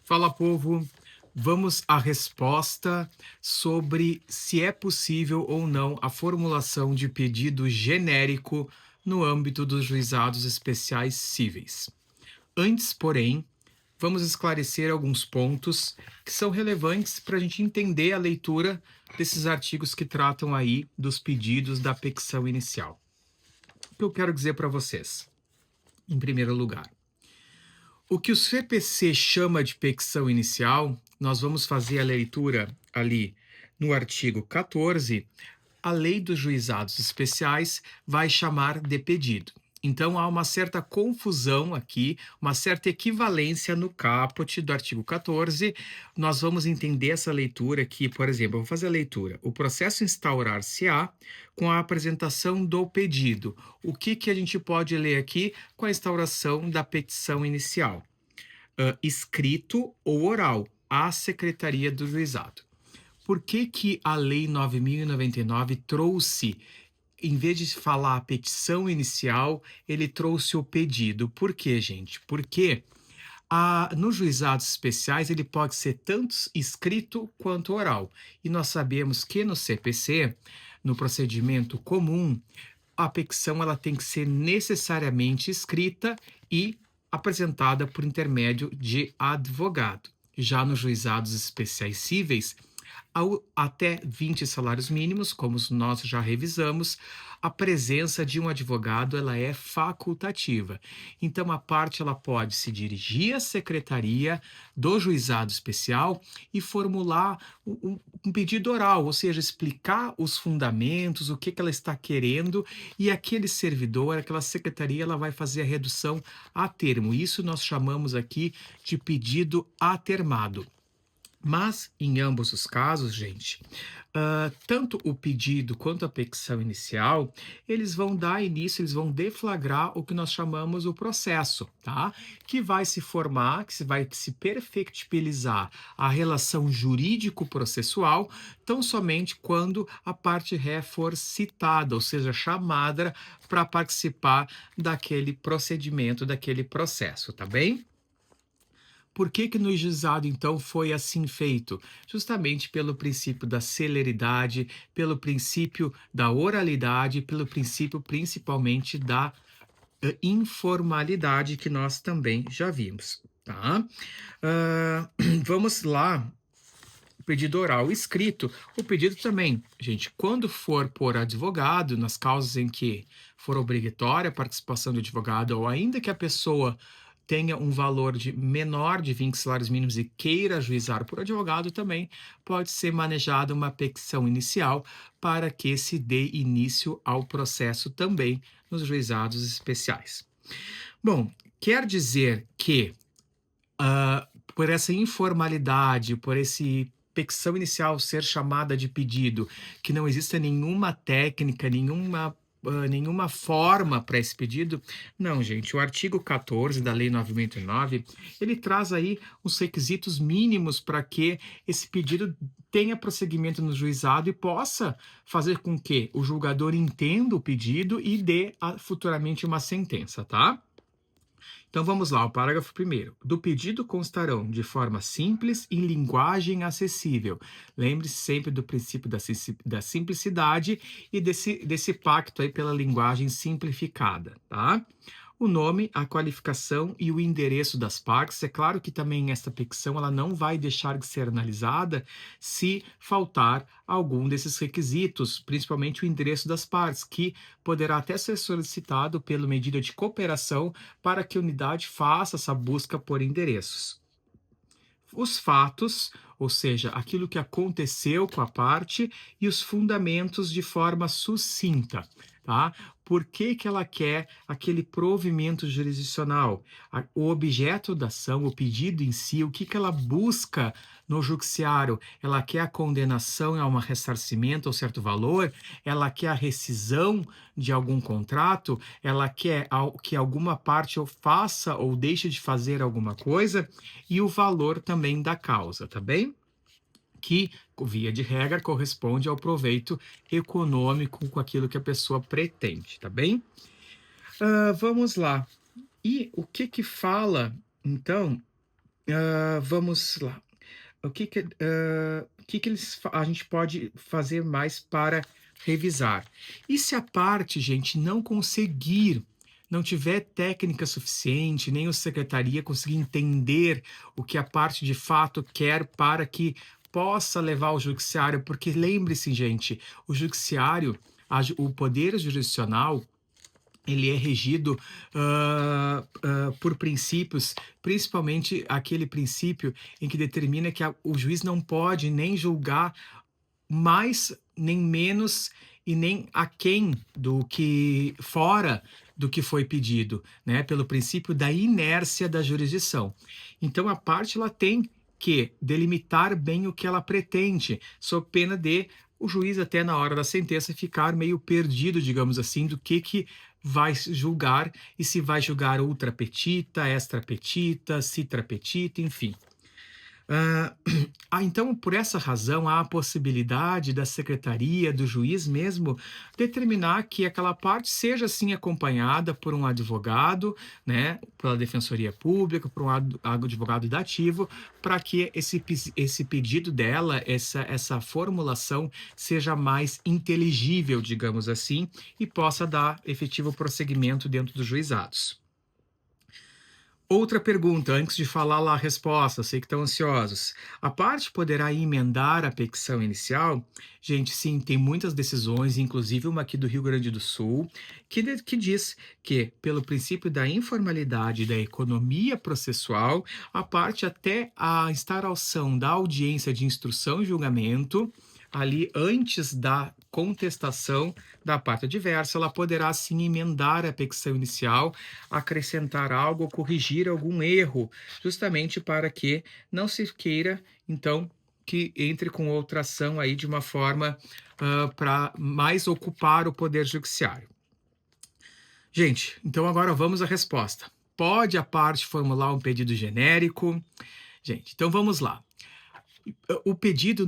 Fala, povo. Vamos à resposta sobre se é possível ou não a formulação de pedido genérico no âmbito dos juizados especiais cíveis. Antes, porém, vamos esclarecer alguns pontos que são relevantes para a gente entender a leitura desses artigos que tratam aí dos pedidos da petição inicial. O que eu quero dizer para vocês? Em primeiro lugar, o que o CPC chama de petição inicial, nós vamos fazer a leitura ali no artigo 14, a lei dos juizados especiais vai chamar de pedido. Então há uma certa confusão aqui, uma certa equivalência no caput do artigo 14. Nós vamos entender essa leitura aqui, por exemplo, eu vou fazer a leitura. O processo instaurar-se-á com a apresentação do pedido. O que a gente pode ler aqui com a instauração da petição inicial? Escrito ou oral à Secretaria do Juizado. Por que a Lei 9.099 trouxe, em vez de falar a petição inicial, ele trouxe o pedido? Por quê, gente? Porque nos juizados especiais ele pode ser tanto escrito quanto oral. E nós sabemos que no CPC, no procedimento comum, a petição ela tem que ser necessariamente escrita e apresentada por intermédio de advogado. Já nos juizados especiais cíveis, até 20 salários mínimos, como nós já revisamos, a presença de um advogado ela é facultativa. Então, a parte ela pode se dirigir à secretaria do juizado especial e formular um pedido oral, ou seja, explicar os fundamentos, o que ela está querendo, e aquele servidor, aquela secretaria, ela vai fazer a redução a termo. Isso nós chamamos aqui de pedido atermado. Mas, em ambos os casos, gente, tanto o pedido quanto a petição inicial, eles vão dar início, eles vão deflagrar o que nós chamamos o processo, tá? Que vai se formar, que vai se perfectibilizar a relação jurídico-processual, tão somente quando a parte ré for citada, ou seja, chamada para participar daquele procedimento, daquele processo, tá bem? Por que no juizado, então, foi assim feito? Justamente pelo princípio da celeridade, pelo princípio da oralidade, pelo princípio, principalmente, da informalidade, que nós também já vimos, tá? Ah, vamos lá. Pedido oral escrito. O pedido também, gente, quando for por advogado, nas causas em que for obrigatória a participação do advogado, ou ainda que a pessoa tenha um valor de menor de 20 salários mínimos e queira ajuizar por advogado, também pode ser manejada uma petição inicial para que se dê início ao processo também nos juizados especiais. Bom, quer dizer que por essa informalidade, por esse petição inicial ser chamada de pedido, que não exista nenhuma técnica, nenhuma forma para esse pedido. Não, gente, o artigo 14 da Lei 9.099, ele traz aí os requisitos mínimos para que esse pedido tenha prosseguimento no juizado e possa fazer com que o julgador entenda o pedido e dê futuramente uma sentença, tá? Então vamos lá, o parágrafo 1º. Do pedido constarão de forma simples em linguagem acessível. Lembre-se sempre do princípio da simplicidade e desse pacto aí pela linguagem simplificada, tá? O nome, a qualificação e o endereço das partes. É claro que também esta petição ela não vai deixar de ser analisada se faltar algum desses requisitos, principalmente o endereço das partes, que poderá até ser solicitado pela medida de cooperação para que a unidade faça essa busca por endereços. Os fatos, ou seja, aquilo que aconteceu com a parte, e os fundamentos de forma sucinta, tá? Por que ela quer aquele provimento jurisdicional? O objeto da ação, o pedido em si, o que ela busca no judiciário? Ela quer a condenação a um ressarcimento ou certo valor? Ela quer a rescisão de algum contrato? Ela quer que alguma parte faça ou deixe de fazer alguma coisa? E o valor também da causa, tá bem? Que, via de regra, corresponde ao proveito econômico com aquilo que a pessoa pretende, tá bem? Vamos lá. E o que fala, então, Vamos lá. O que que a gente pode fazer mais para revisar? E se a parte, gente, não conseguir, não tiver técnica suficiente, nem a secretaria conseguir entender o que a parte de fato quer para que possa levar ao judiciário, porque lembre-se, gente, o judiciário, o poder jurisdicional, ele é regido por princípios, principalmente aquele princípio em que determina que o juiz não pode nem julgar mais, nem menos e nem aquém do que fora do que foi pedido, né? Pelo princípio da inércia da jurisdição. Então a parte ela tem que delimitar bem o que ela pretende, sob pena de o juiz até na hora da sentença ficar meio perdido, digamos assim, do que vai julgar e se vai julgar ultra petita, extra petita, citra petita, enfim. Ah, então, por essa razão, há a possibilidade da secretaria, do juiz mesmo, determinar que aquela parte seja assim acompanhada por um advogado, né, pela Defensoria Pública, por um advogado dativo, para que esse pedido dela, essa formulação, seja mais inteligível, digamos assim, e possa dar efetivo prosseguimento dentro dos juizados. Outra pergunta, antes de falar lá a resposta, sei que estão ansiosos. A parte poderá emendar a petição inicial? Gente, sim, tem muitas decisões, inclusive uma aqui do Rio Grande do Sul, que diz que, pelo princípio da informalidade e da economia processual, a parte até a instauração da audiência de instrução e julgamento, ali antes da contestação da parte adversa, ela poderá sim emendar a petição inicial, acrescentar algo ou corrigir algum erro, justamente para que não se queira, então, que entre com outra ação aí de uma forma para mais ocupar o poder judiciário. Gente, então agora vamos à resposta. Pode a parte formular um pedido genérico? Gente, então vamos lá. O pedido,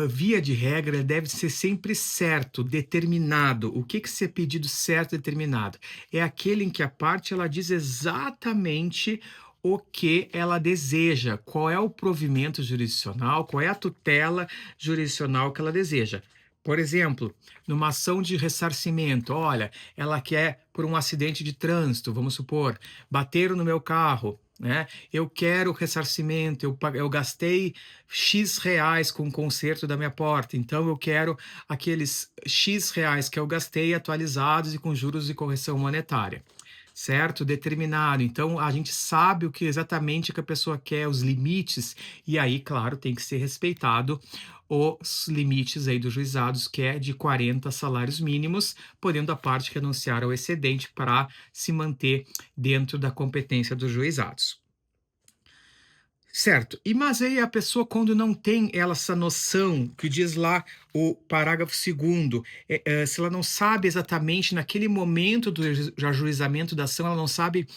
via de regra, deve ser sempre certo, determinado. O que ser pedido certo, determinado? É aquele em que a parte ela diz exatamente o que ela deseja, qual é o provimento jurisdicional, qual é a tutela jurisdicional que ela deseja. Por exemplo, numa ação de ressarcimento, olha, ela quer por um acidente de trânsito, vamos supor, bateram no meu carro, né? Eu quero ressarcimento, eu gastei X reais com o conserto da minha porta, então eu quero aqueles X reais que eu gastei atualizados e com juros e correção monetária. Certo? Determinado. Então a gente sabe o que exatamente que a pessoa quer, os limites, e aí, claro, tem que ser respeitado os limites aí dos juizados, que é de 40 salários mínimos, podendo a parte renunciar ao excedente para se manter dentro da competência dos juizados. Certo. Mas aí a pessoa, quando não tem essa noção, que diz lá o parágrafo 2º, se ela não sabe exatamente naquele momento do ajuizamento da ação, ela não sabe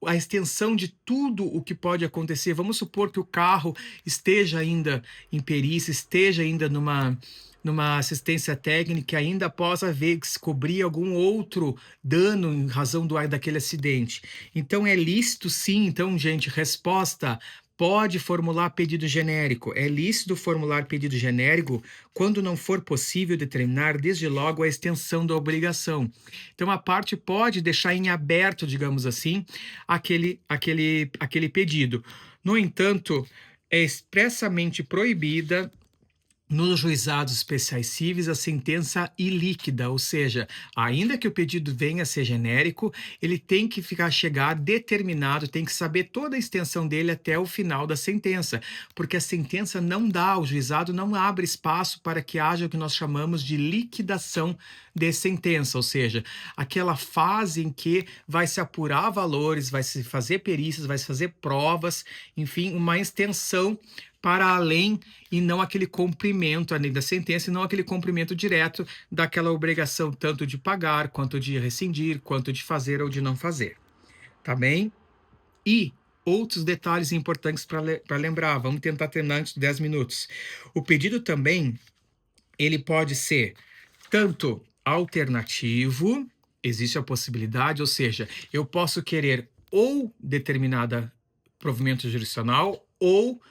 a extensão de tudo o que pode acontecer. Vamos supor que o carro esteja ainda em perícia, esteja ainda numa assistência técnica, ainda possa ver se cobrir algum outro dano em razão daquele acidente. Então é lícito sim, então, gente, resposta: pode formular pedido genérico. É lícito formular pedido genérico quando não for possível determinar desde logo a extensão da obrigação. Então a parte pode deixar em aberto, digamos assim, aquele pedido. No entanto, é expressamente proibida nos juizados especiais cíveis a sentença ilíquida, ou seja, ainda que o pedido venha a ser genérico, ele tem que chegar determinado, tem que saber toda a extensão dele até o final da sentença, porque a sentença não dá, o juizado não abre espaço para que haja o que nós chamamos de liquidação de sentença, ou seja, aquela fase em que vai se apurar valores, vai se fazer perícias, vai se fazer provas, enfim, uma extensão para além e não aquele cumprimento além da sentença, e não aquele cumprimento direto daquela obrigação tanto de pagar, quanto de rescindir, quanto de fazer ou de não fazer. Tá bem? E outros detalhes importantes para lembrar, vamos tentar terminar antes de 10 minutos. O pedido também, ele pode ser tanto alternativo, existe a possibilidade, ou seja, eu posso querer ou determinada provimento jurisdicional ou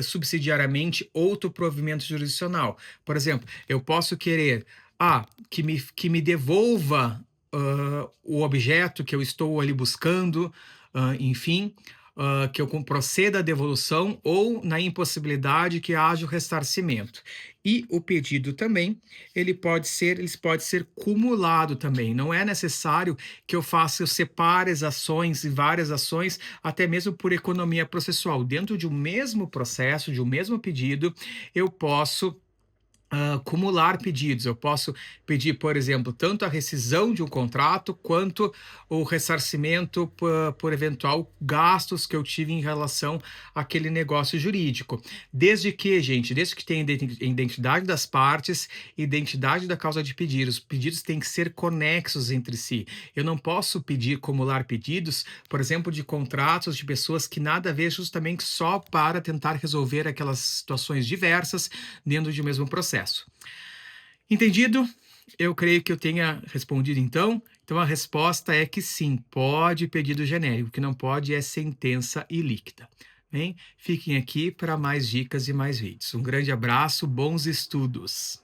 subsidiariamente outro provimento jurisdicional. Por exemplo, eu posso querer que me devolva o objeto que eu estou ali buscando, enfim, que eu proceda à devolução ou na impossibilidade que haja o ressarcimento. E o pedido também, ele pode ser cumulado também. Não é necessário que eu separe as ações e várias ações, até mesmo por economia processual. Dentro de um mesmo processo, de um mesmo pedido, eu posso acumular pedidos. Eu posso pedir, por exemplo, tanto a rescisão de um contrato quanto o ressarcimento por eventual gastos que eu tive em relação àquele negócio jurídico. Desde que tenha identidade das partes, identidade da causa de pedidos. Os pedidos têm que ser conexos entre si. Eu não posso acumular pedidos, por exemplo, de contratos de pessoas que nada a ver, justamente só para tentar resolver aquelas situações diversas dentro de um mesmo processo. Entendido? Eu creio que eu tenha respondido então. Então a resposta é que sim, pode pedido genérico, o que não pode é sentença ilíquida. Bem, fiquem aqui para mais dicas e mais vídeos. Um grande abraço, bons estudos!